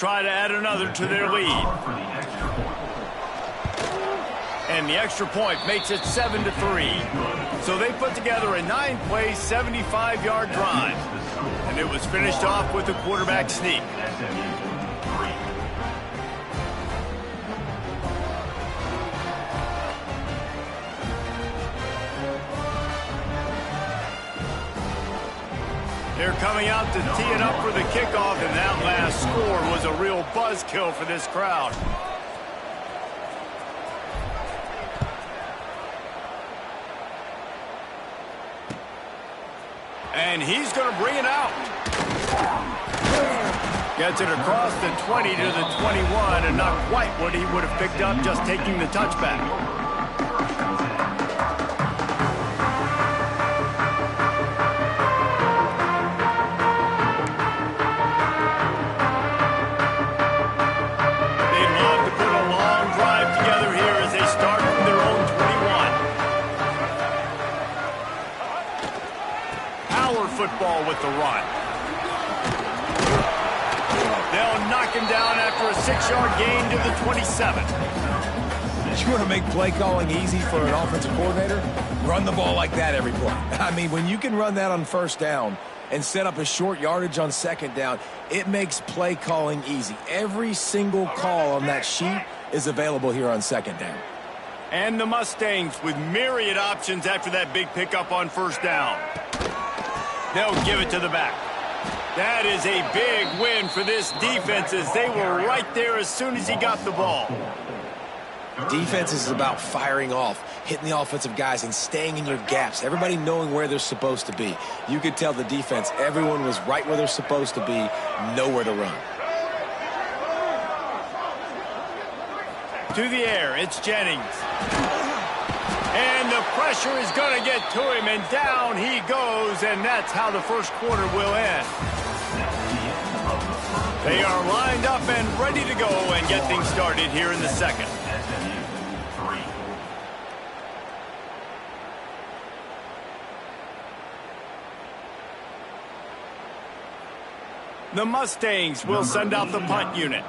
Try to add another to their lead. And the extra point makes it 7-3. So they put together a 9-play, 75-yard drive. And it was finished off with a quarterback sneak. They're coming out to tee it up for the kickoff, and that last score was a real buzzkill for this crowd. And he's going to bring it out. Gets it across the 20 to the 21, and not quite what he would have picked up just taking the touchback. Football with the run. They'll knock him down after a 6-yard gain to the 27. You want to make play calling easy for an offensive coordinator? Run the ball like that every play. I mean, when you can run that on first down and set up a short yardage on second down, it makes play calling easy. Every single call on that sheet is available here on second down. And the Mustangs with myriad options after that big pickup on first down. They'll give it to the back. That is a big win for this defense, as they were right there as soon as he got the ball. Defense is about firing off, hitting the offensive guys and staying in your gaps, everybody knowing where they're supposed to be. You could tell the defense, everyone was right where they're supposed to be, nowhere to run. To the air, it's Jennings. And the pressure is going to get to him, and down he goes, and that's how the first quarter will end. They are lined up and ready to go and get things started here in the second. The Mustangs will send out the punt unit.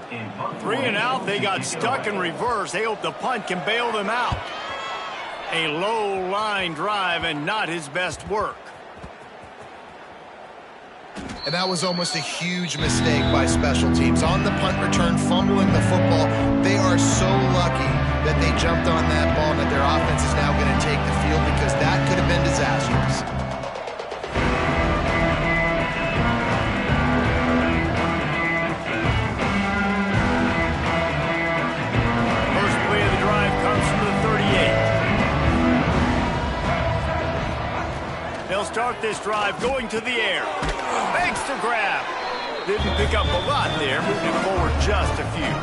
3 and out, they got stuck in reverse. They hope the punt can bail them out. A low line drive and not his best work. And that was almost a huge mistake by special teams. On the punt return, fumbling the football. They are so lucky that they jumped on that ball and that their offense is now going to take the field, because that could have been disastrous. First play of the drive comes from the 38. They'll start this drive going to the air. Makes the grab. Didn't pick up a lot there, moving forward just a few.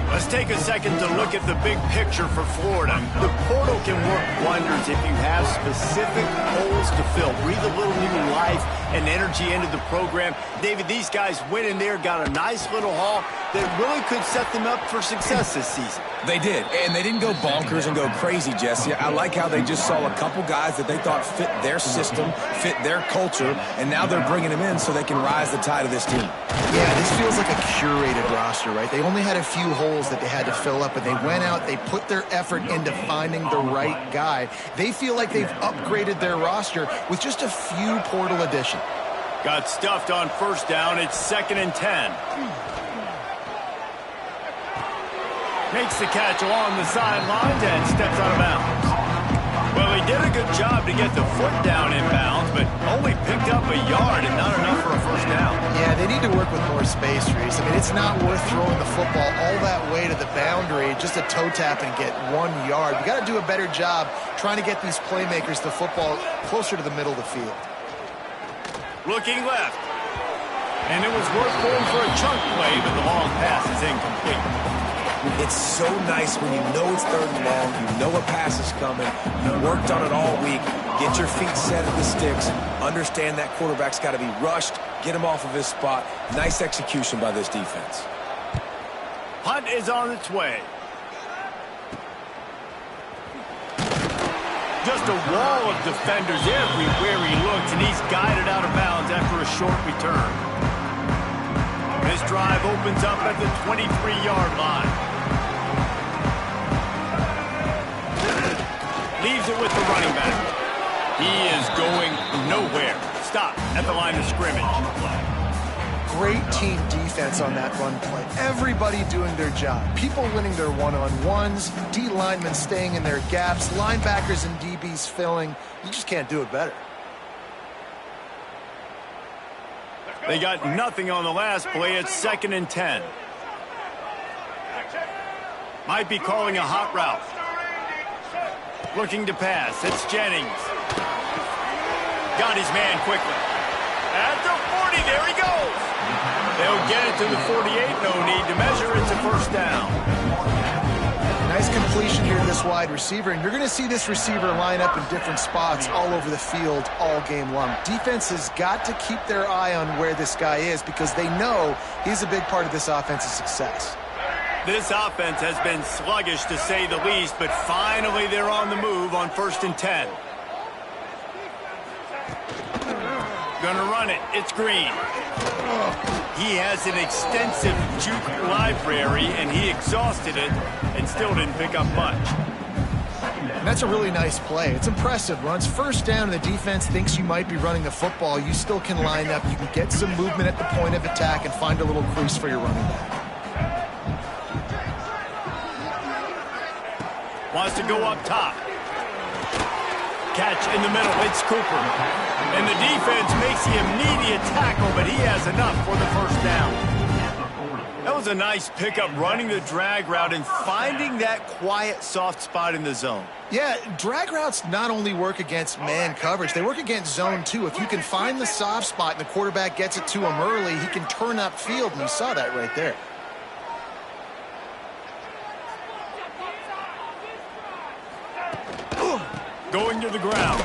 Let's take a second to look at the big picture for Florida. The portal can work wonders if you have specific holes to fill. Breathe a little new life and energy into the program. David, these guys went in there, got a nice little haul that really could set them up for success this season. They did, and they didn't go bonkers and go crazy, Jesse. I like how they just saw a couple guys that they thought fit their system, fit their culture, and now they're bringing them in so they can rise the tide of this team. Yeah, this feels like a curated roster, right? They only had a few holes that they had to fill up, and they went out, they put their effort into finding the right guy. They feel like they've upgraded their roster with just a few portal additions. Got stuffed on first down. It's 2nd and 10. Makes the catch along the sidelines and steps out of bounds. Well, he did a good job to get the foot down in bounds, but only picked up a yard and not enough for a first down. Yeah, they need to work with more space, Reese. I mean, it's not worth throwing the football all that way to the boundary just to toe tap and get 1 yard. You got to do a better job trying to get these playmakers the football closer to the middle of the field. Looking left. And it was worth going for a chunk play, but the long pass is incomplete. It's so nice when you know it's 3rd and long, you know a pass is coming, you worked on it all week, get your feet set at the sticks, understand that quarterback's got to be rushed, get him off of his spot. Nice execution by this defense. Punt is on its way. Just a wall of defenders everywhere he looks, and he's guided out of bounds after a short return. This drive opens up at the 23-yard line. Leaves it with the running back. He is going nowhere. Stop at the line of scrimmage. Great team defense on that run play. Everybody doing their job. People winning their one-on-ones, D linemen staying in their gaps, linebackers and DBs filling. You just can't do it better. They got nothing on the last play. It's 2nd and 10. Might be calling a hot route. Looking to pass. It's Jennings. Got his man quickly. At the 40, there he goes. They'll get it to the 48. No need to measure. It's a first down. Nice completion here to this wide receiver, and you're going to see this receiver line up in different spots all over the field all game long. Defense has got to keep their eye on where this guy is because they know he's a big part of this offense's success. This offense has been sluggish to say the least, but finally they're on the move on 1st and 10. Gonna run it. It's Green. He has an extensive juke library, and he exhausted it and still didn't pick up much. And that's a really nice play. It's impressive. Runs first down, and the defense thinks you might be running the football. You still can line up. You can get some movement at the point of attack and find a little crease for your running back. Wants to go up top. Catch in the middle. It's Cooper. And the defense makes the immediate tackle, but he has enough for the first down. That was a nice pickup, running the drag route and finding that quiet, soft spot in the zone. Yeah, drag routes not only work against man coverage, they work against zone too. If you can find the soft spot and the quarterback gets it to him early, he can turn upfield, and you saw that right there. Going to the ground.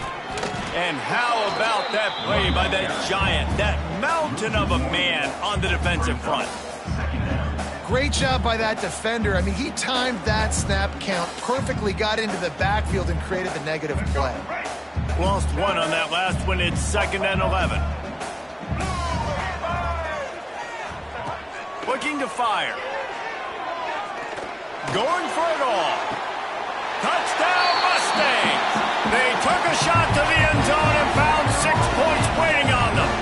And how about that play by that giant, that mountain of a man on the defensive front? Great job by that defender. I mean, he timed that snap count perfectly, got into the backfield, and created the negative play. Lost one on that last one. It's 2nd and 11. Looking to fire. Going for it all. Touchdown, Mustangs! They took a shot to the end zone and found 6 points waiting on them.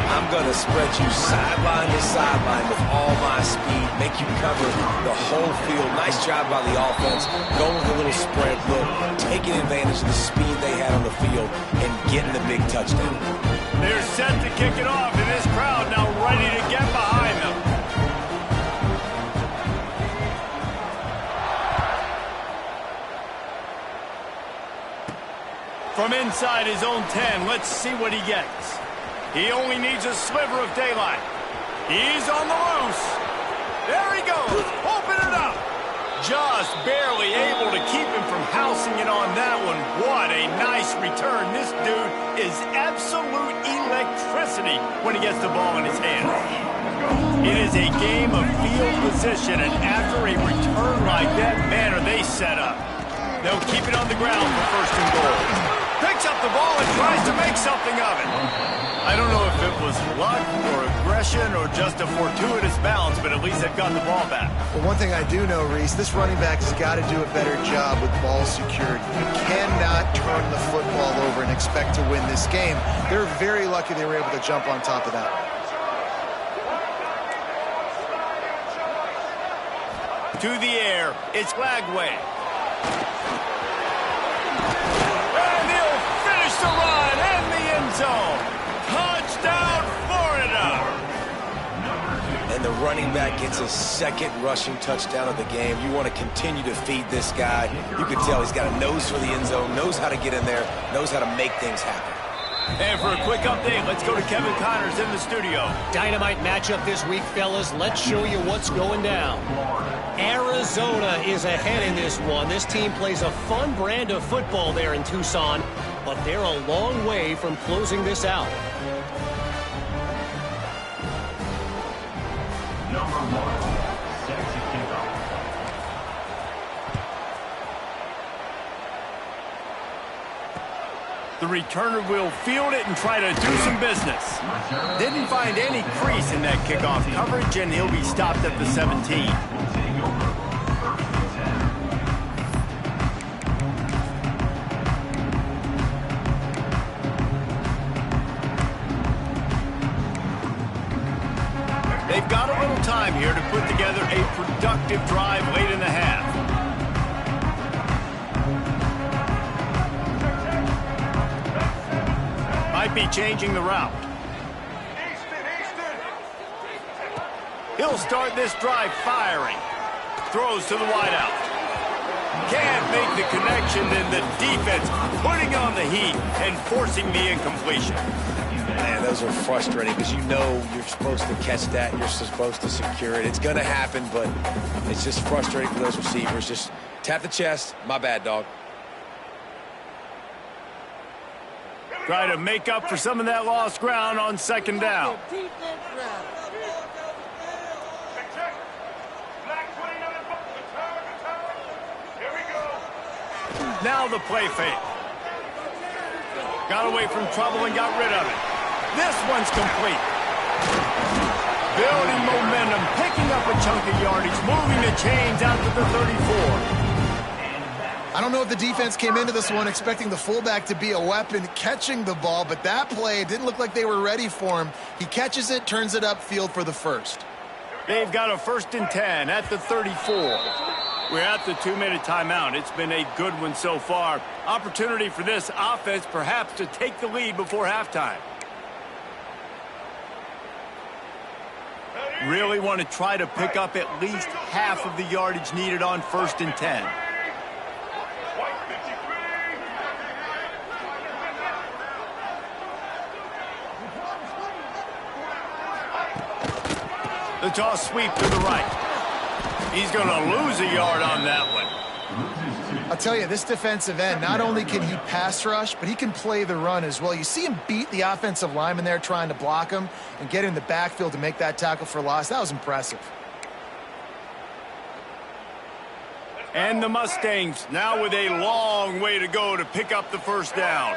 I'm going to spread you sideline to sideline with all my speed, make you cover the whole field. Nice job by the offense, going with a little spread look, taking advantage of the speed they had on the field, and getting the big touchdown. They're set to kick it off, and this crowd now ready to get behind them. From inside his own 10, let's see what he gets. He only needs a sliver of daylight. He's on the loose. There he goes. Open it up. Just barely able to keep him from housing it on that one. What a nice return. This dude is absolute electricity when he gets the ball in his hands. It is a game of field position, and after a return like that, man, are they set up. They'll keep it on the ground for 1st and goal. Picks up the ball and tries to make something of it. I don't know if it was luck or aggression or just a fortuitous bounce, but at least they've got the ball back. Well, one thing I do know, Reese, this running back has got to do a better job with ball security. You cannot turn the football over and expect to win this game. They're very lucky they were able to jump on top of that one. To the air, it's Lagway. And he'll finish the run in the end zone. Touchdown, Florida. And the running back gets his 2nd rushing touchdown of the game. You want to continue to feed this guy. You can tell he's got a nose for the end zone, knows how to get in there, knows how to make things happen. And for a quick update, let's go to Kevin Connors in the studio. Dynamite matchup this week, fellas. Let's show you what's going down. Arizona is ahead in this one. This team plays a fun brand of football there in Tucson, but they're a long way from closing this out. The returner will field it and try to do some business. Didn't find any crease in that kickoff coverage, and he'll be stopped at the 17. They've got a little time here to put together a productive drive late in the half. Might be changing the route. He'll start this drive firing. Throws to the wideout. Can't make the connection, then the defense putting on the heat and forcing the incompletion. Man, those are frustrating because you know you're supposed to catch that. You're supposed to secure it. It's going to happen, but it's just frustrating for those receivers. Just tap the chest. My bad, dog. Try to make up for some of that lost ground on second down. Now the play fake. Got away from trouble and got rid of it. This one's complete. Building momentum, picking up a chunk of yardage, moving the chains out to the 34. I don't know if the defense came into this one expecting the fullback to be a weapon catching the ball, but that play didn't look like they were ready for him. He catches it, turns it upfield for the first. They've got a 1st and 10 at the 34. We're at the 2-minute timeout. It's been a good one so far. Opportunity for this offense perhaps to take the lead before halftime. Really want to try to pick up at least half of the yardage needed on 1st and 10. The toss sweep to the right. He's going to lose a yard on that one. I'll tell you, this defensive end, not only can he pass rush, but he can play the run as well. You see him beat the offensive lineman there trying to block him and get in the backfield to make that tackle for loss. That was impressive. And the Mustangs now with a long way to go to pick up the 1st down.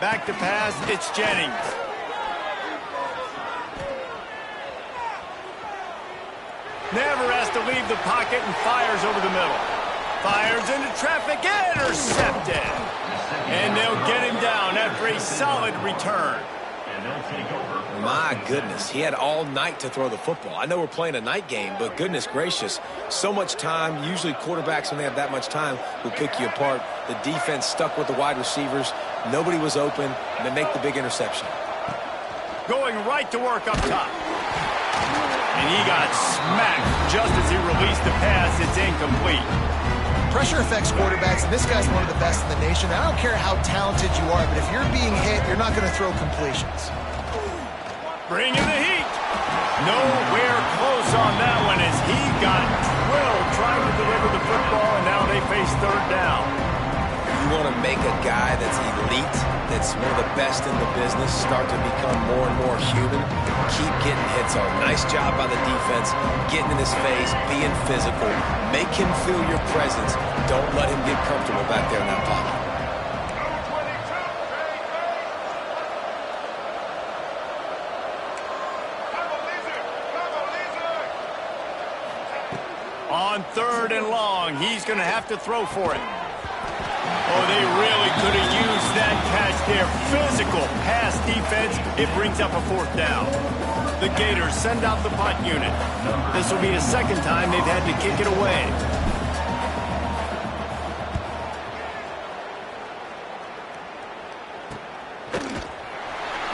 Back to pass, it's Jennings. Never has to leave the pocket and fires over the middle. Fires into traffic, intercepted. And they'll get him down after a solid return. My goodness, he had all night to throw the football. I know we're playing a night game, but goodness gracious, so much time. Usually quarterbacks, when they have that much time, will pick you apart. The defense stuck with the wide receivers. Nobody was open, and they make the big interception. Going right to work up top. And he got smacked just as he released the pass. It's incomplete. Pressure affects quarterbacks, and this guy's one of the best in the nation. I don't care how talented you are, but if you're being hit, you're not going to throw completions. Bringing the heat. Nowhere close on that one as he got drilled trying to deliver the football, and now they face 3rd down. You want to make a guy that's elite, that's one of the best in the business, start to become more and more human. Keep getting hits on. Nice job by the defense, getting in his face, being physical. Make him feel your presence. Don't let him get comfortable back there in that pocket. On 3rd and long, he's going to have to throw for it. Oh, they really could have used that catch there. Physical pass defense. It brings up a 4th down. The Gators send out the punt unit. This will be the 2nd time they've had to kick it away.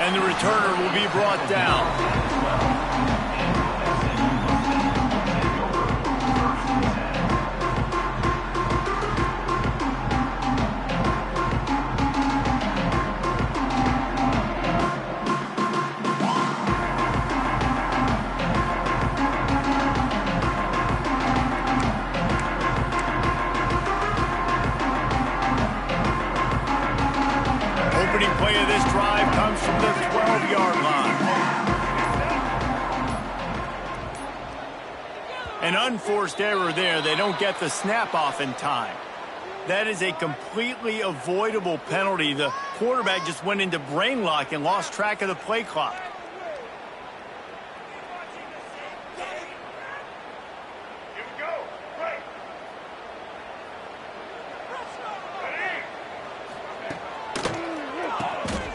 And the returner will be brought down. Play of this drive comes from the 12-yard line. An unforced error there. They don't get the snap off in time. That is a completely avoidable penalty. The quarterback just went into brain lock and lost track of the play clock.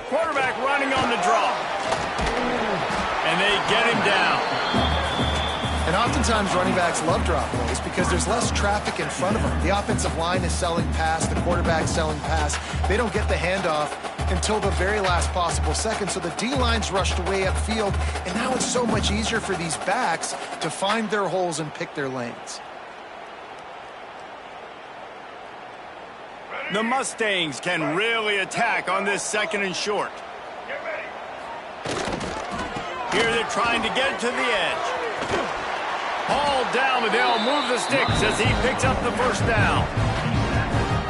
Quarterback running on the draw. And they get him down. And oftentimes running backs love drop plays because there's less traffic in front of them. The offensive line is selling pass, the quarterback's selling pass. They don't get the handoff until the very last possible second, so the D-line's rushed way upfield, and now it's so much easier for these backs to find their holes and pick their lanes. The Mustangs can really attack on this 2nd and short. Here they're trying to get to the edge. Hauled down, but they'll move the sticks as he picks up the first down.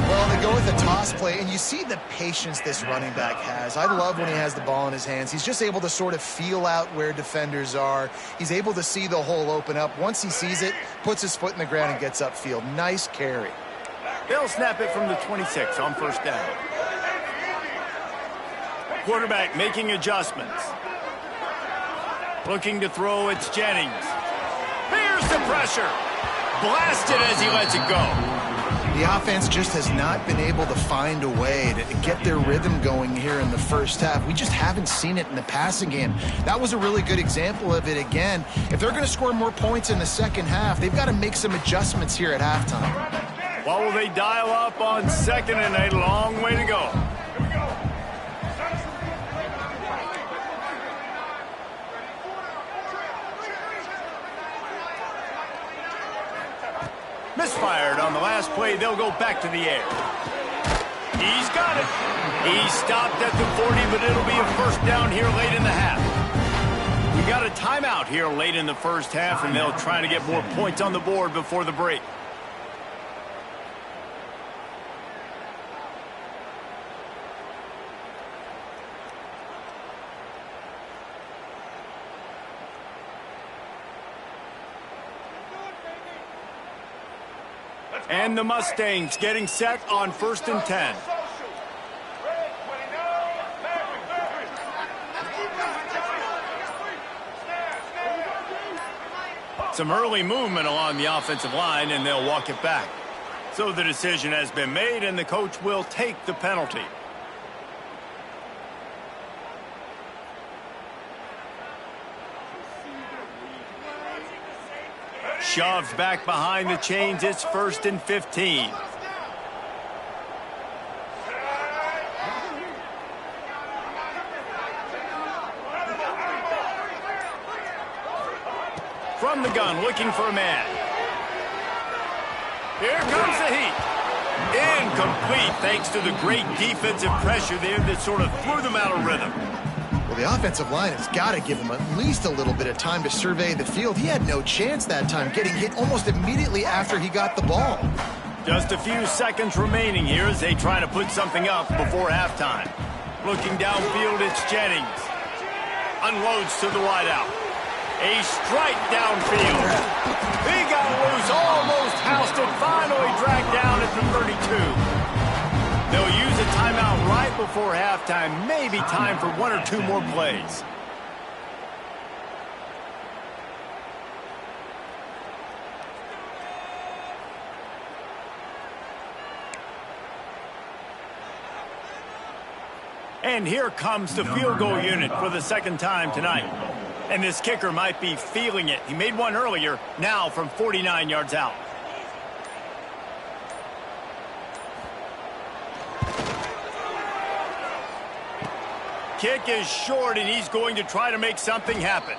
Well, they go with a toss play, and you see the patience this running back has. I love when he has the ball in his hands. He's just able to sort of feel out where defenders are. He's able to see the hole open up. Once he sees it, puts his foot in the ground and gets upfield. Nice carry. They'll snap it from the 26 on first down. Quarterback making adjustments. Looking to throw, it's Jennings. Here's the pressure. Blasted as he lets it go. The offense just has not been able to find a way to get their rhythm going here in the first half. We just haven't seen it in the passing game. That was a really good example of it again. If they're going to score more points in the second half, they've got to make some adjustments here at halftime. What will they dial up on 2nd and a long way to go? Misfired on the last play. They'll go back to the air. He's got it. He stopped at the 40, but it'll be a first down here late in the half. We got a timeout here late in the first half, and they'll try to get more points on the board before the break. And the Mustangs getting set on 1st and 10. Some early movement along the offensive line, and they'll walk it back. So the decision has been made, and the coach will take the penalty. Shoved back behind the chains. It's 1st and 15. From the gun, looking for a man. Here comes the heat. Incomplete, thanks to the great defensive pressure there that sort of threw them out of rhythm. Well, the offensive line has got to give him at least a little bit of time to survey the field. He had no chance that time, getting hit almost immediately after he got the ball. Just a few seconds remaining here as they try to put something up before halftime. Looking downfield, it's Jennings. Unloads to the wideout. A strike downfield. He got loose, almost housed it, finally dragged down at the 32. They'll use a timeout right before halftime. Maybe time for 1 or 2 more plays. And here comes the field goal unit for the 2nd time tonight. And this kicker might be feeling it. He made one earlier, now from 49 yards out. Kick is short, and he's going to try to make something happen.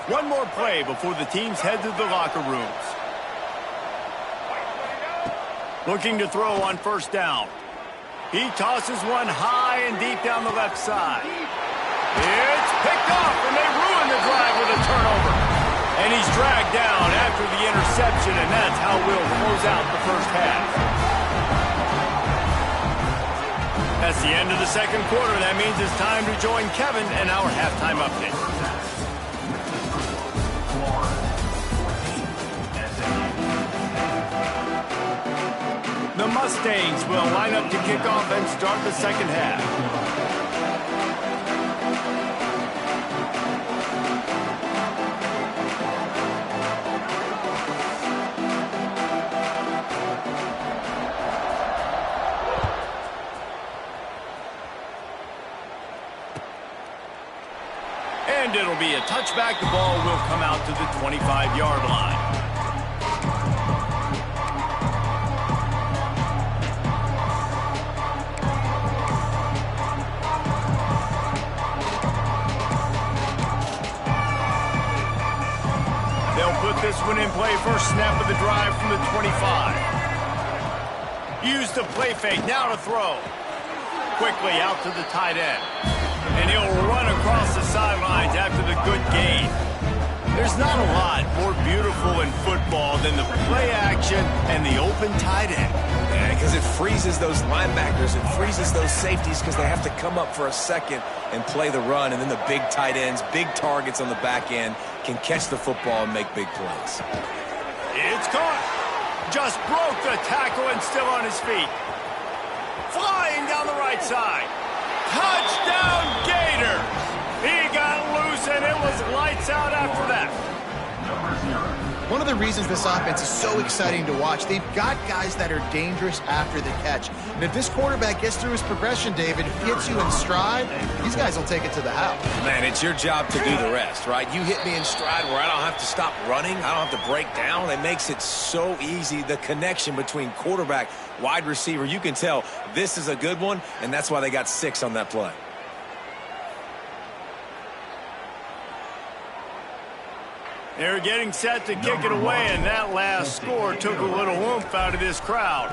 One more play before the teams head to the locker rooms. Looking to throw on 1st down. He tosses one high and deep down the left side. It's picked off, and they ruin the drive with a turnover. And he's dragged down after the interception. interception, and that's how we'll close out the first half. That's the end of the second quarter. That means it's time to join Kevin and our halftime update. The Mustangs will line up to kick off and start the second half. And it'll be a touchback. The ball will come out to the 25-yard line. They'll put this one in play. First snap of the drive from the 25. Use the play fake. Now to throw. Quickly out to the tight end. And he'll run across the sidelines after the good gain. There's not a lot more beautiful in football than the play action and the open tight end. Yeah, because it freezes those linebackers. It freezes those safeties because they have to come up for a second and play the run. And then the big tight ends, big targets on the back end, can catch the football and make big plays. It's caught. Just broke the tackle and still on his feet. Flying down the right side. Touchdown Gators! He got loose and it was lights out after that. One of the reasons this offense is so exciting to watch, they've got guys that are dangerous after the catch. And if this quarterback gets through his progression, David, hits you in stride, these guys will take it to the house. Man, it's your job to do the rest, right? You hit me in stride where I don't have to stop running. I don't have to break down. It makes it so easy, the connection between quarterback, wide receiver. You can tell this is a good one, and that's why they got 6 on that play. They're getting set to kick it away, and that last score took a little oomph out of this crowd.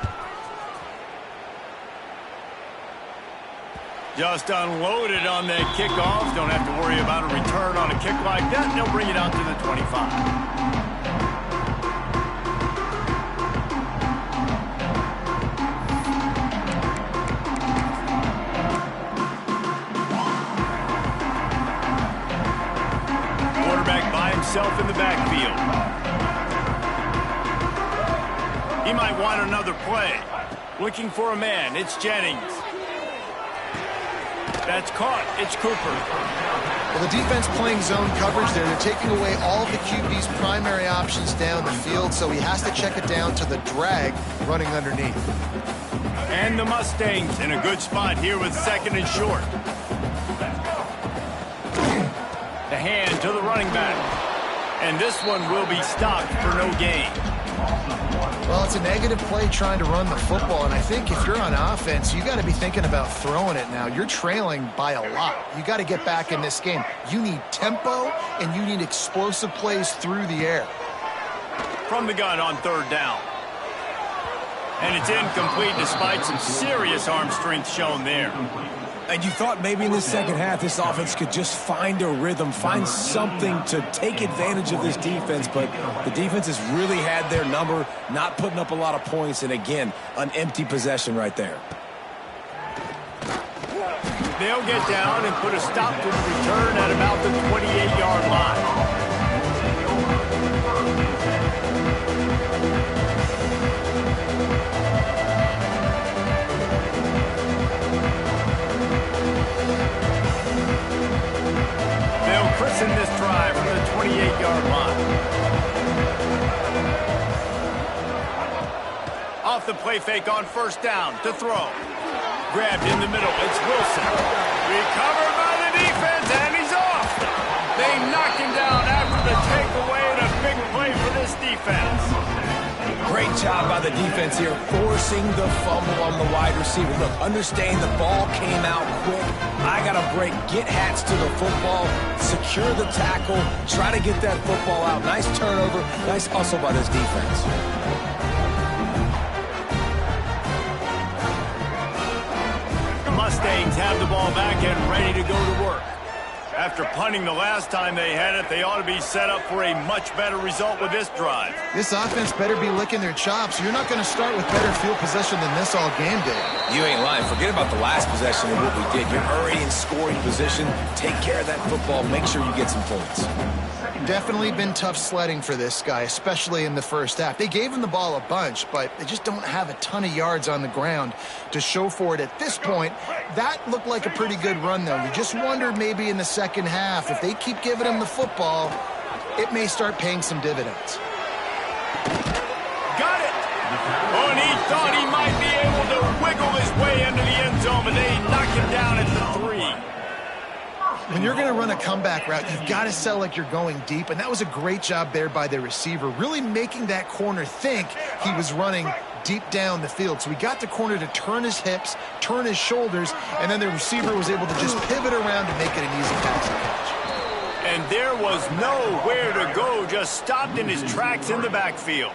Just unloaded on that kickoff. Don't have to worry about a return on a kick like that. They'll bring it out to the 25. Himself in the backfield. He might want another play. Looking for a man. It's Jennings. That's caught. It's Cooper. Well, the defense playing zone coverage there. They're taking away all of the QB's primary options down the field, so he has to check it down to the drag running underneath. And the Mustangs in a good spot here with second and short. The hand to the running back. And this one will be stopped for no gain. Well, it's a negative play trying to run the football, and I think if you're on offense, you got to be thinking about throwing it now. You're trailing by a lot. You got to get back in this game. You need tempo, and you need explosive plays through the air. From the gun on third down. And it's incomplete despite some serious arm strength shown there. And you thought maybe in the second half this offense could just find a rhythm, find something to take advantage of this defense, but the defense has really had their number, not putting up a lot of points, and again, an empty possession right there. They'll get down and put a stop to the return at about the 28-yard line. Christen this drive from the 28-yard line. Off the play fake on first down to throw. Grabbed in the middle. It's Wilson. Recovered by the defense, and he's off. They knock him down after the takeaway, and a big play for this defense. Great job by the defense here, forcing the fumble on the wide receiver. Look, understand the ball came out quick. I got to break, get hats to the football, secure the tackle, try to get that football out. Nice turnover, nice hustle by this defense. The Mustangs have the ball back and ready to go to work. After punting the last time they had it, they ought to be set up for a much better result with this drive. This offense better be licking their chops. You're not going to start with better field possession than this all game day. You ain't lying. Forget about the last possession and what we did. You're already in scoring position. Take care of that football. Make sure you get some points. Definitely been tough sledding for this guy, especially in the first half. They gave him the ball a bunch, but they just don't have a ton of yards on the ground to show for it at this point. That looked like a pretty good run, though. You just wonder maybe in the second half, if they keep giving him the football, it may start paying some dividends. Got it! Oh, and he thought he might be able to wiggle his way into the end zone, but they knocked him down at the 3. When you're going to run a comeback route, you've got to sell like you're going deep, and that was a great job there by the receiver, really making that corner think he was running deep down the field. So he got the corner to turn his hips, turn his shoulders, and then the receiver was able to just pivot around and make it an easy pass and catch. And there was nowhere to go, just stopped in his tracks in the backfield.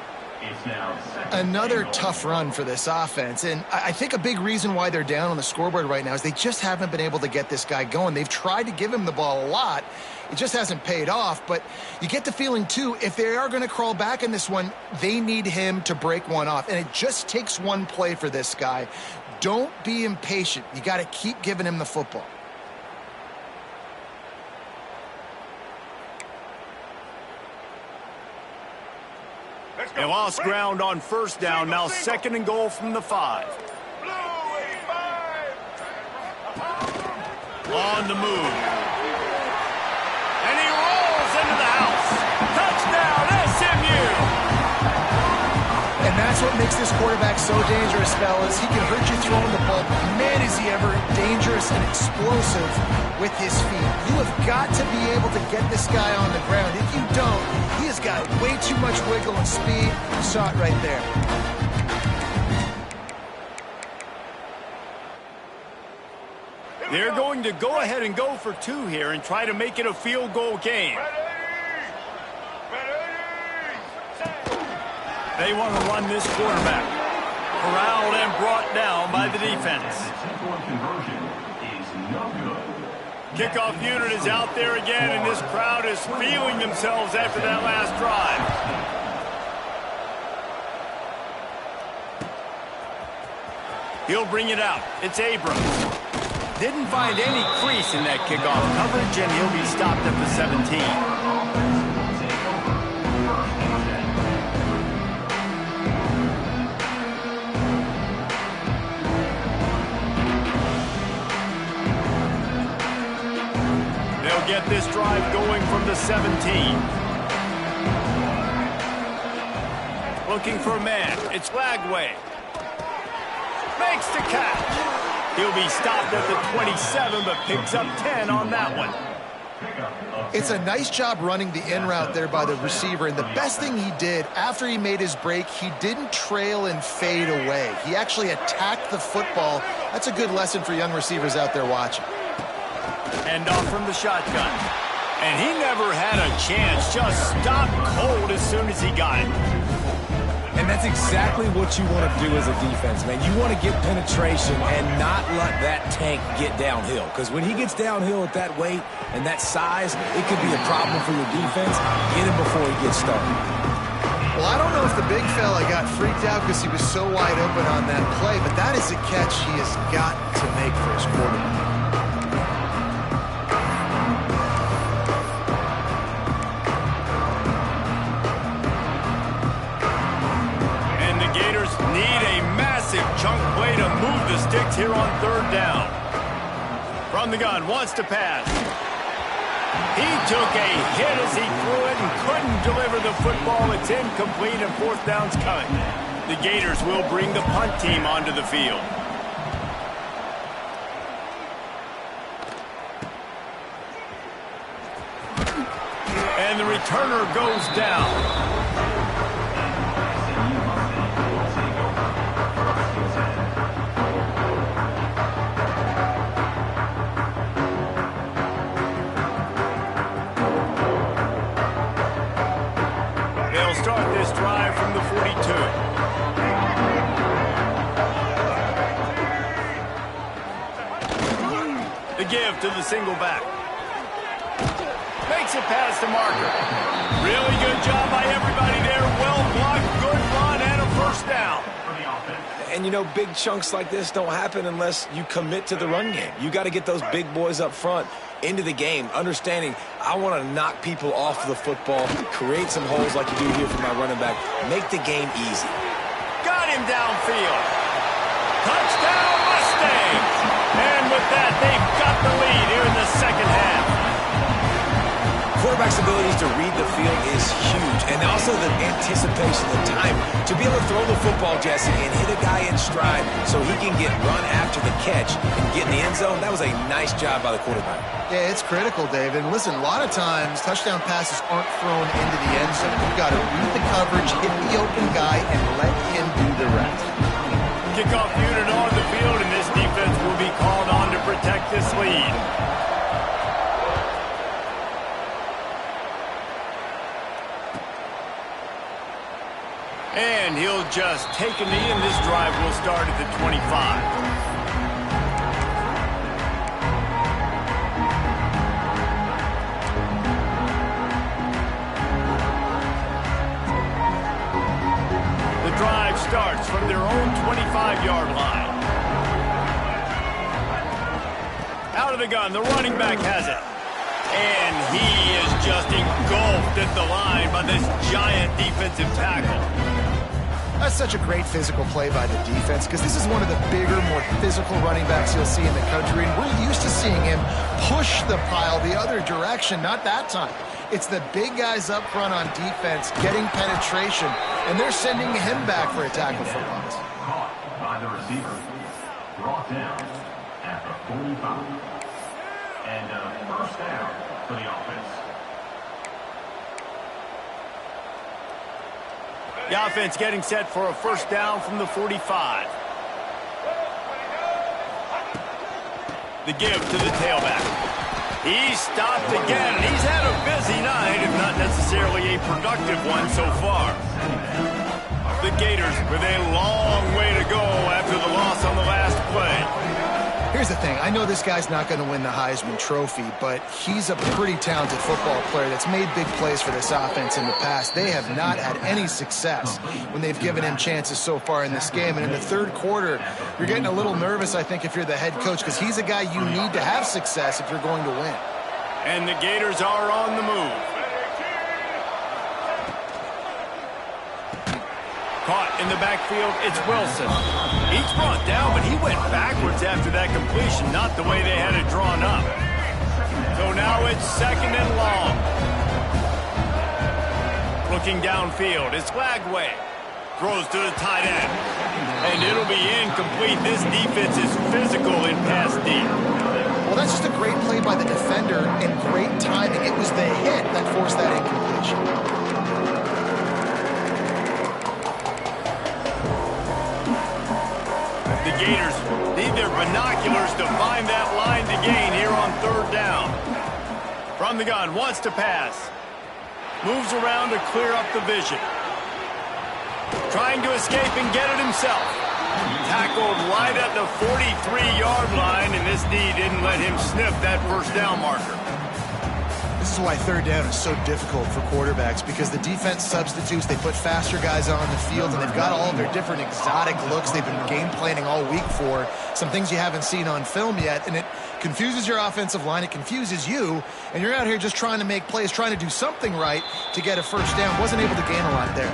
Another tough run for this offense, and I think a big reason why they're down on the scoreboard right now is they just haven't been able to get this guy going. They've tried to give him the ball a lot. It just hasn't paid off, but you get the feeling, too, if they are going to crawl back in this one, they need him to break one off, and it just takes one play for this guy. Don't be impatient. You got to keep giving him the football. They lost ground on first down, now second and goal from the 5. On the move. And he rolls into the house. Touchdown, SMU! And that's what makes this quarterback so dangerous, fellas. He can hurt you throwing the ball, but man, is he ever dangerous and explosive with his feet. You have got to be able to get this guy on the ground. If you don't, he has got way too much wiggle and speed. You saw it right there. They're going to go ahead and go for 2 here and try to make it a field goal game. They want to run this quarterback. Corralled and brought down by the defense. Kickoff unit is out there again, and this crowd is feeling themselves after that last drive. He'll bring it out. It's Abrams. Didn't find any crease in that kickoff coverage, and he'll be stopped at the 17. Get this drive going from the 17. Looking for a man. It's Lagway. Makes the catch. He'll be stopped at the 27, but picks up 10 on that one. It's a nice job running the in route there by the receiver, and the best thing he did after he made his break, he didn't trail and fade away. He actually attacked the football. That's a good lesson for young receivers out there watching. Hand off from the shotgun. And he never had a chance. Just stopped cold as soon as he got it. And that's exactly what you want to do as a defense, man. You want to get penetration and not let that tank get downhill. Because when he gets downhill at that weight and that size, it could be a problem for your defense. Get him before he gets started. Well, I don't know if the big fella got freaked out because he was so wide open on that play, but that is a catch he has got to make for his quarterback. Need a massive chunk play to move the sticks here on third down. From the gun, wants to pass. He took a hit as he threw it and couldn't deliver the football. It's incomplete and fourth down's coming. The Gators will bring the punt team onto the field. And the returner goes down. Start this drive from the 42. The give to the single back. Makes it past the marker. Really good job by everybody there. Well blocked, good run, and a first down. And, you know, big chunks like this don't happen unless you commit to the run game. You got to get those big boys up front into the game, understanding I want to knock people off the football, create some holes like you do here for my running back, make the game easy. Got him downfield. Touchdown, Mustangs! And with that, they've got the lead here in the second half. Quarterback's abilities to read the field is huge, and also the anticipation, the time to be able to throw the football, Jesse, and hit a guy in stride so he can get run after the catch and get in the end zone. That was a nice job by the quarterback. Yeah, it's critical, David. And listen, a lot of times touchdown passes aren't thrown into the end zone. You've got to read the coverage, hit the open guy, and let him do the rest. Kickoff unit on the field, and this defense will be called on to protect this lead. And he'll just take a knee, and this drive will start at the 25. The drive starts from their own 25-yard line. Out of the gun, the running back has it. And he is just engulfed at the line by this giant defensive tackle. That's such a great physical play by the defense because this is one of the bigger, more physical running backs you'll see in the country. And we're used to seeing him push the pile the other direction, not that time. It's the big guys up front on defense getting penetration, and they're sending him back for a tackle for loss. Caught by the receiver. Brought down at the 45. And a first down for the offense. The offense getting set for a first down from the 45. The give to the tailback. He's stopped again, and he's had a busy night, if not necessarily a productive one so far. The Gators with a long way to go after the loss on the last play. Here's the thing. I know this guy's not going to win the Heisman Trophy, but he's a pretty talented football player that's made big plays for this offense in the past. They have not had any success when they've given him chances so far in this game. And in the third quarter, you're getting a little nervous, I think, if you're the head coach, because he's a guy you need to have success if you're going to win. And the Gators are on the move. Caught in the backfield, it's Wilson. He's brought down, but he went backwards after that completion, not the way they had it drawn up. So now it's second and long. Looking downfield, it's Lagway. Throws to the tight end. And it'll be incomplete. This defense is physical in pass deep. Well, that's just a great play by the defender and great timing. It was the hit that forced that incompletion. The Gators need their binoculars to find that line to gain here on third down. From the gun, wants to pass. Moves around to clear up the vision. Trying to escape and get it himself. Tackled right at the 43-yard line, and this D didn't let him sniff that first down marker. This is why third down is so difficult for quarterbacks, because the defense substitutes, they put faster guys on the field, and they've got all of their different exotic looks they've been game planning all week for, some things you haven't seen on film yet, and it confuses your offensive line, it confuses you, and you're out here just trying to make plays, trying to do something right to get a first down. Wasn't able to gain a lot there.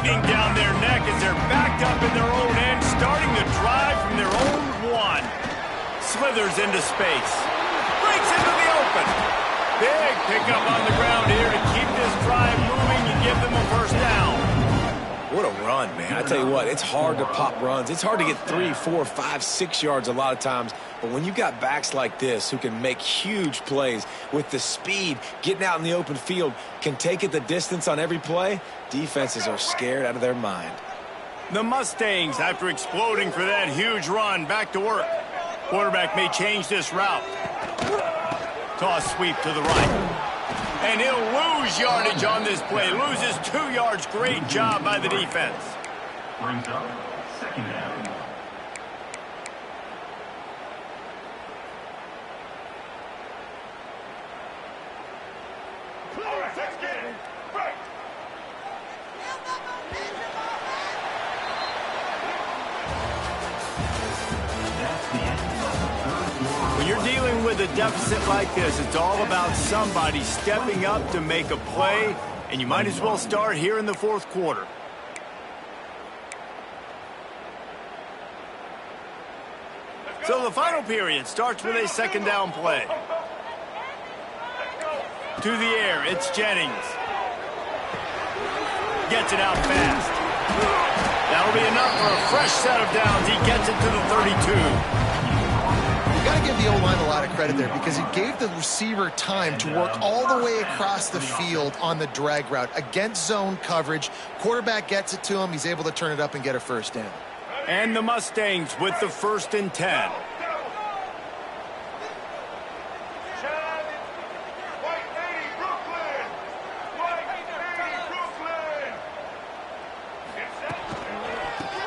Down their neck as they're backed up in their own end, starting to drive from their own one. Slithers into space. Breaks into the open. Big pickup on the ground here to keep this drive moving and give them a first down. What a run, man. I tell you what, it's hard to pop runs. It's hard to get 3, 4, 5, 6 yards a lot of times. But when you've got backs like this who can make huge plays with the speed, getting out in the open field, can take it the distance on every play, defenses are scared out of their mind. The Mustangs, after exploding for that huge run, back to work. Quarterback may change this route. Toss sweep to the right. And he'll lose yardage on this play. Loses 2 yards. Great job by the defense. Brings up second down. When you're dealing with a deficit like this, it's all about somebody stepping up to make a play, and you might as well start here in the fourth quarter. So the final period starts with a second down play. To the air, it's Jennings. Gets it out fast. That'll be enough for a fresh set of downs. He gets it to the 32. You got to give the O-line a lot of credit there because it gave the receiver time to work all the way across the field on the drag route against zone coverage. Quarterback gets it to him. He's able to turn it up and get a first down. And the Mustangs with the 1st and 10.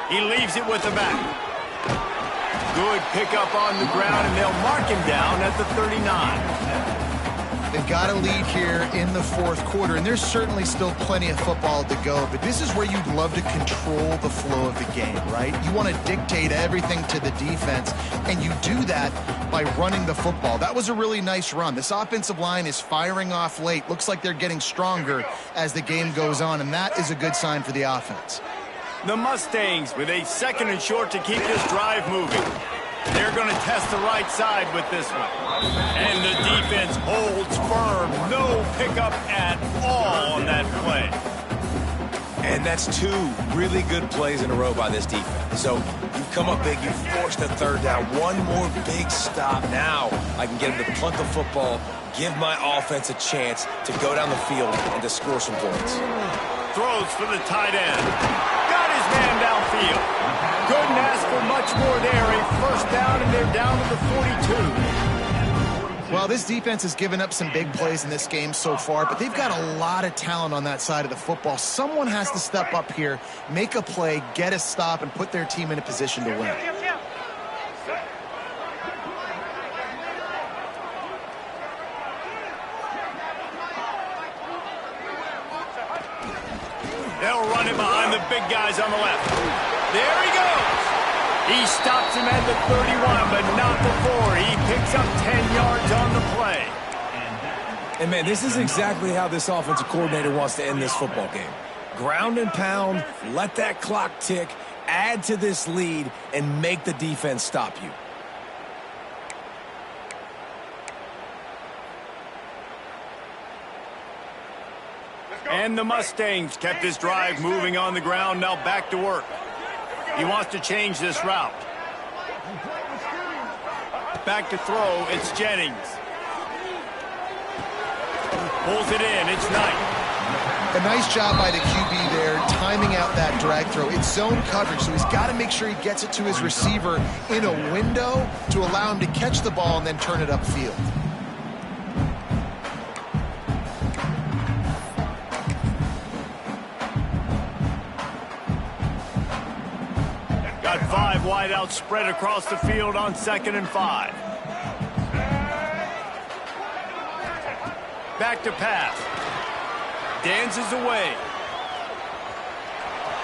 He leaves it with the back. Good pickup on the ground, and they'll mark him down at the 39. They've got a lead here in the fourth quarter, and there's certainly still plenty of football to go, but this is where you'd love to control the flow of the game, right? You want to dictate everything to the defense, and you do that by running the football. That was a really nice run. This offensive line is firing off late. Looks like they're getting stronger as the game goes on, and that is a good sign for the offense. The Mustangs with a 2nd and short to keep this drive moving. They're going to test the right side with this one. And the defense holds firm. No pickup at all on that play. And that's 2 really good plays in a row by this defense. So you come up big, you force the 3rd down. One more big stop. Now I can get him to punt the football, give my offense a chance to go down the field and to score some points. Throws for the tight end. Got his man downfield. Couldn't ask for much more there. A first down, and they're down to the 42. Well, this defense has given up some big plays in this game so far, but they've got a lot of talent on that side of the football. Someone has to step up here, make a play, get a stop, and put their team in a position to win. They'll run it behind the big guys on the left. There he goes. He stops him at the 31, but not before. He picks up 10 yards on the play. And, man, this is exactly how this offensive coordinator wants to end this football game. Ground and pound, let that clock tick, add to this lead, and make the defense stop you. And the Mustangs kept this drive moving on the ground. Now back to work. He wants to change this route. Back to throw. It's Jennings. Pulls it in. It's Knight. A nice job by the QB there, timing out that drag throw. It's zone coverage, so he's got to make sure he gets it to his receiver in a window to allow him to catch the ball and then turn it upfield. Got 5 wideouts spread across the field on 2nd and 5. Back to pass. Dances away.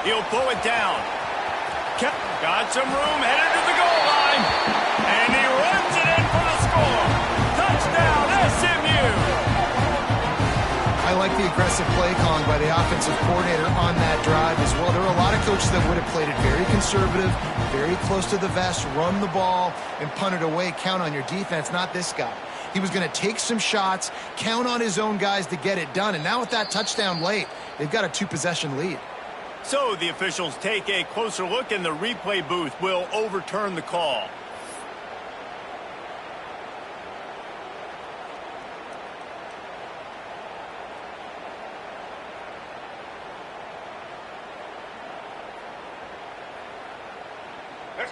He'll pull it down. Got some room, headed to the goal line. And he runs it in for the score. Touchdown, SMU. I like the aggressive play calling by the offensive coordinator on that drive as well. There are a lot of coaches that would have played it very conservative, very close to the vest, run the ball, and punt it away. Count on your defense, not this guy. He was going to take some shots, count on his own guys to get it done. And now with that touchdown late, they've got a 2-possession lead. So the officials take a closer look, and the replay booth will overturn the call.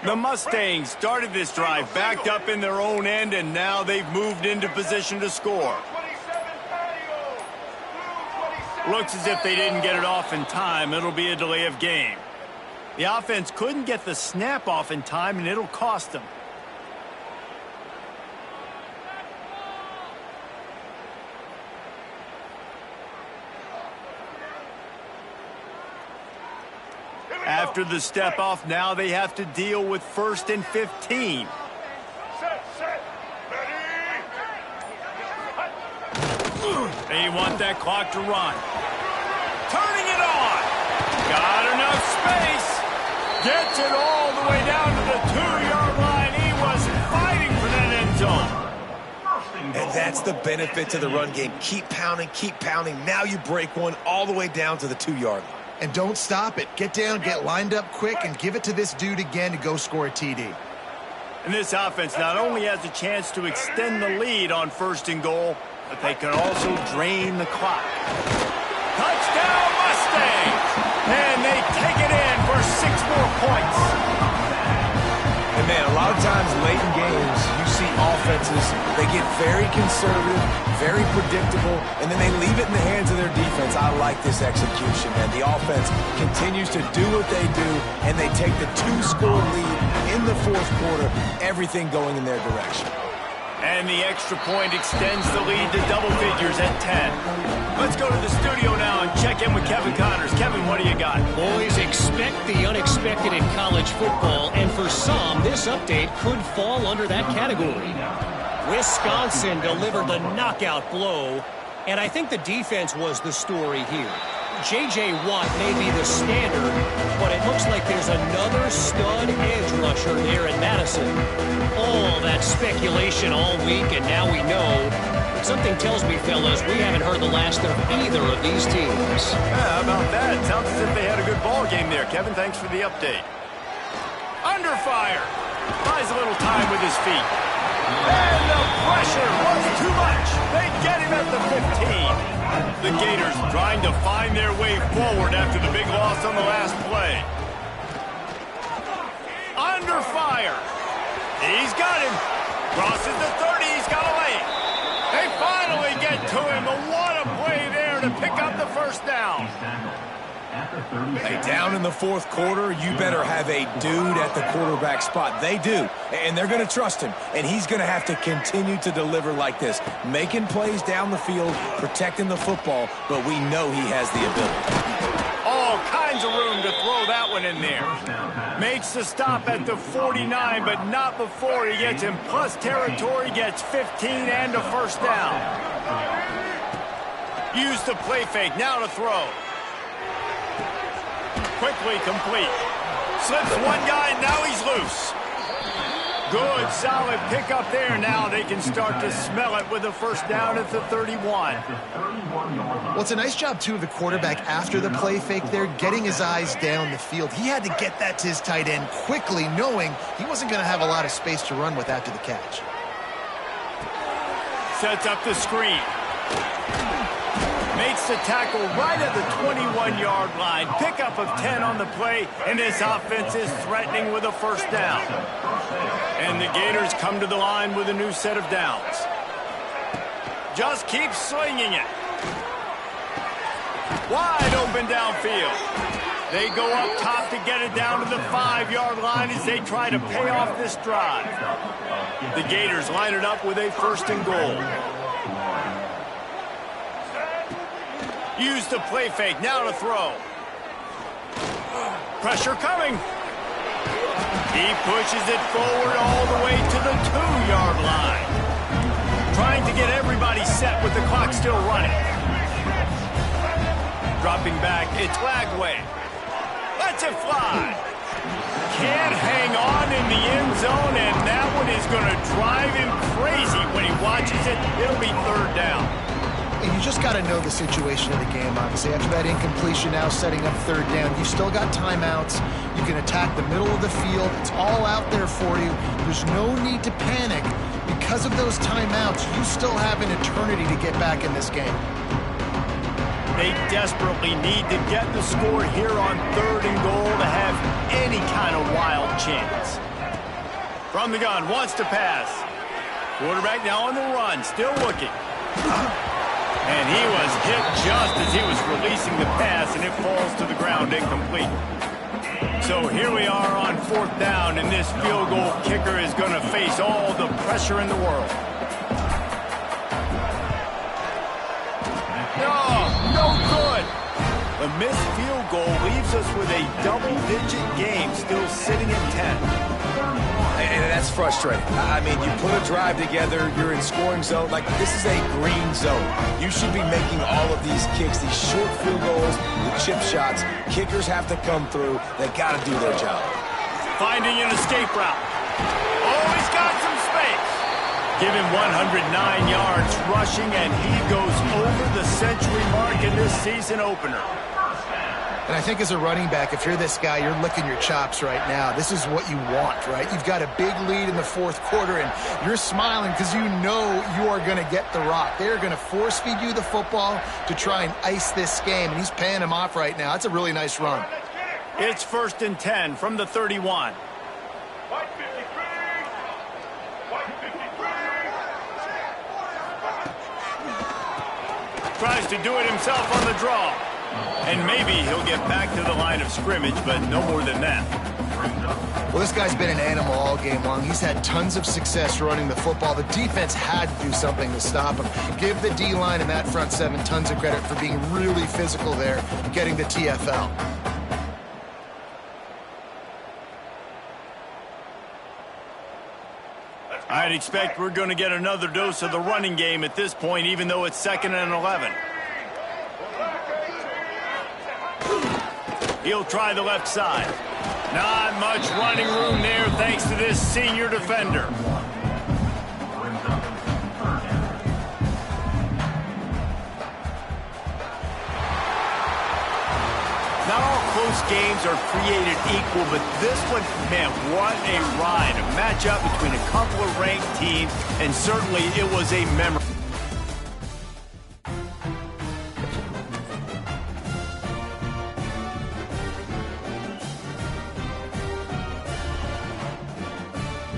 The Mustangs started this drive backed up in their own end, and now they've moved into position to score. Looks as if they didn't get it off in time. It'll be a delay of game. The offense couldn't get the snap off in time, and it'll cost them. After the step off, now they have to deal with 1st and 15. They want that clock to run. Turning it on. Got enough space. Gets it all the way down to the 2-yard line. He was fighting for that end zone. And that's the benefit to the run game. Keep pounding, keep pounding. Now you break one all the way down to the 2-yard line. And don't stop it. Get down, get lined up quick, and give it to this dude again to go score a TD. And this offense not only has a chance to extend the lead on 1st and goal, but they can also drain the clock. Touchdown Mustangs! And they take it in for 6 more points. And man, a lot of times late in games, you see offenses, they get very conservative, very predictable, and then they leave it in the hands of their defense. I like this execution, man. The offense continues to do what they do, and they take the 2-score lead in the 4th quarter, everything going in their direction. And the extra point extends the lead to double figures at 10. Let's go to the studio now and check in with Kevin Connors. Kevin, what do you got? Boys, expect the unexpected in college football, and for some, this update could fall under that category. Wisconsin delivered the knockout blow, and I think the defense was the story here. J.J. Watt may be the standard, but it looks like there's another stud edge rusher there in Madison. All that speculation all week, and now we know. But something tells me, fellas, we haven't heard the last of either of these teams. Yeah, how about that? Sounds as if they had a good ball game there. Kevin, thanks for the update. Under fire. Buys a little time with his feet. And the pressure was too much. They get him at the 15. The Gators trying to find their way forward after the big loss on the last play. Under fire. He's got him. Crosses the 30. He's got to lay it. They finally get to him. But what a play there to pick up the 1st down. Hey, down in the 4th quarter, you better have a dude at the quarterback spot. They do, and they're going to trust him, and he's going to have to continue to deliver like this, making plays down the field, protecting the football, but we know he has the ability. All kinds of room to throw that one in there. Makes the stop at the 49, but not before he gets in plus territory, gets 15 and a 1st down. Use the play fake, now to throw. Quickly complete. Slips one guy, now he's loose. Good, solid pickup there. Now they can start to smell it with a 1st down at the 31. Well, it's a nice job, too, of the quarterback after the play fake there, getting his eyes down the field. He had to get that to his tight end quickly, knowing he wasn't going to have a lot of space to run with after the catch. Sets up the screen. Makes the tackle right at the 21-yard line. Pickup of 10 on the play, and this offense is threatening with a 1st down. And the Gators come to the line with a new set of downs. Just keep slinging it. Wide open downfield. They go up top to get it down to the 5-yard line as they try to pay off this drive. The Gators line it up with a 1st and goal. Use the play fake, now to throw. Pressure coming. He pushes it forward all the way to the 2-yard line. Trying to get everybody set with the clock still running. Dropping back, it's Lagway. Lets it fly. Can't hang on in the end zone, and that one is going to drive him crazy when he watches it. It'll be 3rd down. And you just got to know the situation of the game, obviously. After that incompletion, now setting up 3rd down. You've still got timeouts. You can attack the middle of the field. It's all out there for you. There's no need to panic. Because of those timeouts, you still have an eternity to get back in this game. They desperately need to get the score here on 3rd and goal to have any kind of wild chance. From the gun, wants to pass. Quarterback now on the run, still looking. And he was hit just as he was releasing the pass, and it falls to the ground incomplete. So here we are on 4th down, and this field goal kicker is going to face all the pressure in the world. No good. The missed field goal leaves us with a double-digit game still sitting at 10. And that's frustrating. I mean, you put a drive together, you're in scoring zone. Like, this is a green zone. You should be making all of these kicks, these short field goals, the chip shots. Kickers have to come through. They got to do their job. Finding an escape route. Oh, he's got some space. Give him 109 yards rushing, and he goes over the century mark in this season opener. And I think as a running back, if you're this guy, you're licking your chops right now. This is what you want, right? You've got a big lead in the 4th quarter, and you're smiling because you know you are going to get the rock. They're going to force-feed you the football to try and ice this game, and he's paying him off right now. That's a really nice run. It's 1st and 10 from the 31. Tries to do it himself on the draw. And maybe he'll get back to the line of scrimmage, but no more than that. Well, this guy's been an animal all game long. He's had tons of success running the football. The defense had to do something to stop him. Give the D-line and that front 7 tons of credit for being really physical there, getting the TFL. I'd expect we're going to get another dose of the running game at this point, even though it's 2nd and 11. He'll try the left side. Not much running room there thanks to this senior defender. Not all close games are created equal, but this one, man, what a ride. A matchup between a couple of ranked teams, and certainly it was a memorable